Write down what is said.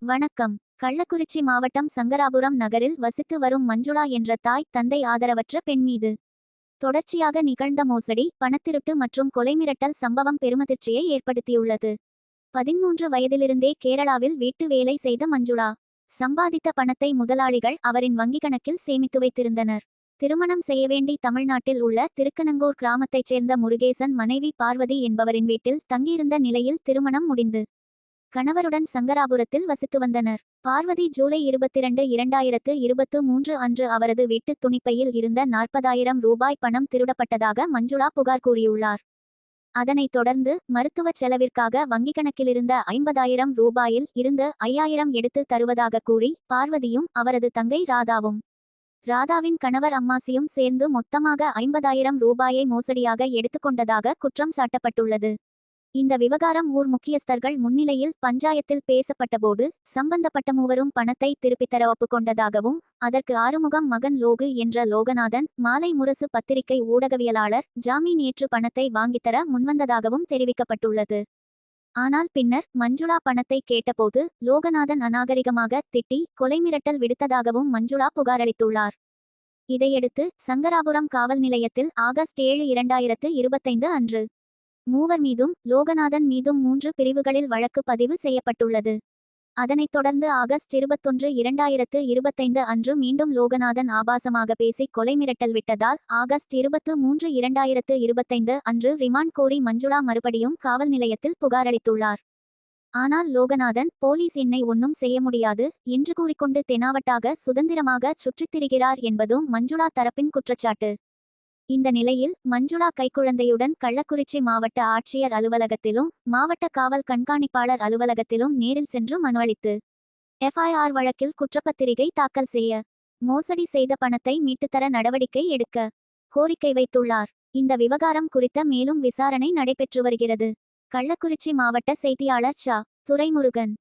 வணக்கம். கள்ளக்குறிச்சி மாவட்டம் சங்கராபுரம் நகரில் வசித்து வரும் மஞ்சுளா என்ற தாய் தந்தை ஆதரவற்ற பெண் மீது தொடர்ச்சியாக நிகழ்ந்த மோசடி, பணத்திருட்டு மற்றும் கொலை மிரட்டல் சம்பவம் பெருமதிர்ச்சியை ஏற்படுத்தியுள்ளது. 13 வயதிலிருந்தே கேரளாவில் வீட்டு வேலை செய்த மஞ்சுளா சம்பாதித்த பணத்தை முதலாளிகள் அவரின் வங்கிக் கணக்கில் சேமித்து வைத்திருந்தனர். திருமணம் செய்யவேண்டி தமிழ்நாட்டில் உள்ள திருக்கனங்கூர் கிராமத்தைச் சேர்ந்த முருகேசன் மனைவி பார்வதி என்பவரின் வீட்டில் தங்கியிருந்த நிலையில் திருமணம் முடிந்து கணவருடன் சங்கராபுரத்தில் வசித்து வந்தனர். பார்வதி ஜூலை 22, 2023 அன்று அவரது வீட்டு துணிப்பையில் இருந்த 40,000 ரூபாய் பணம் திருடப்பட்டதாக மஞ்சுளா புகார் கூறியுள்ளார். அதனைத் தொடர்ந்து மருத்துவச் செலவிற்காக வங்கிக் கணக்கிலிருந்த 50,000 ரூபாயில் இருந்து 5,000 எடுத்து தருவதாக கூறி பார்வதியும் அவரது தங்கை ராதாவின் கணவர் அம்மாசியும் சேர்ந்து மொத்தமாக 50,000 ரூபாயை மோசடியாக எடுத்துக்கொண்டதாக குற்றம் சாட்டப்பட்டுள்ளது. இந்த விவகாரம் ஊர் முக்கியஸ்தர்கள் முன்னிலையில் பஞ்சாயத்தில் பேசப்பட்டபோது சம்பந்தப்பட்ட மூவரும் பணத்தை திருப்பித்தர ஒப்புக்கொண்டதாகவும், அதற்கு ஆறுமுகம் மகன் லோகு என்ற லோகநாதன் மாலை முரசு பத்திரிகை ஊடகவியலாளர் ஜாமீன் ஏற்று பணத்தை வாங்கித்தர முன்வந்ததாகவும் தெரிவிக்கப்பட்டுள்ளது. ஆனால் பின்னர் மஞ்சுளா பணத்தை கேட்டபோது லோகநாதன் அநாகரிகமாக திட்டி கொலை மிரட்டல் விடுத்ததாகவும் மஞ்சுளா புகாரளித்துள்ளார். இதையடுத்து சங்கராபுரம் காவல் நிலையத்தில் ஆகஸ்ட் 7, 2025 அன்று மூவர் மீதும் லோகநாதன் மீதும் 3 பிரிவுகளில் வழக்கு பதிவு செய்யப்பட்டுள்ளது. அதனைத் தொடர்ந்து ஆகஸ்ட் 21, 2025 அன்று மீண்டும் லோகநாதன் ஆபாசமாக பேசி கொலை மிரட்டல் விட்டதால் ஆகஸ்ட் 23, 2025 அன்று ரிமாண்ட் கோரி மஞ்சுளா மறுபடியும் காவல் நிலையத்தில் புகாரளித்துள்ளார். ஆனால் லோகநாதன் போலீஸ் என்னை ஒன்னும் செய்ய முடியாது என்று கூறிக்கொண்டு தெனாவட்டாக சுதந்திரமாக சுற்றித் திரிகிறார் என்பதும் மஞ்சுளா தரப்பின் குற்றச்சாட்டு. இந்த நிலையில் மஞ்சுளா கைக்குழந்தையுடன் கள்ளக்குறிச்சி மாவட்ட ஆட்சியர் அலுவலகத்திலும் மாவட்ட காவல் கண்காணிப்பாளர் அலுவலகத்திலும் நேரில் சென்று மனு அளித்து FIR வழக்கில் குற்றப்பத்திரிகை தாக்கல் செய்ய, மோசடி செய்த பணத்தை மீட்டுத்தர நடவடிக்கை எடுக்க கோரிக்கை வைத்துள்ளார். இந்த விவகாரம் குறித்த மேலும் விசாரணை நடைபெற்று வருகிறது. கள்ளக்குறிச்சி மாவட்ட செய்தியாளர் துரைமுருகன்.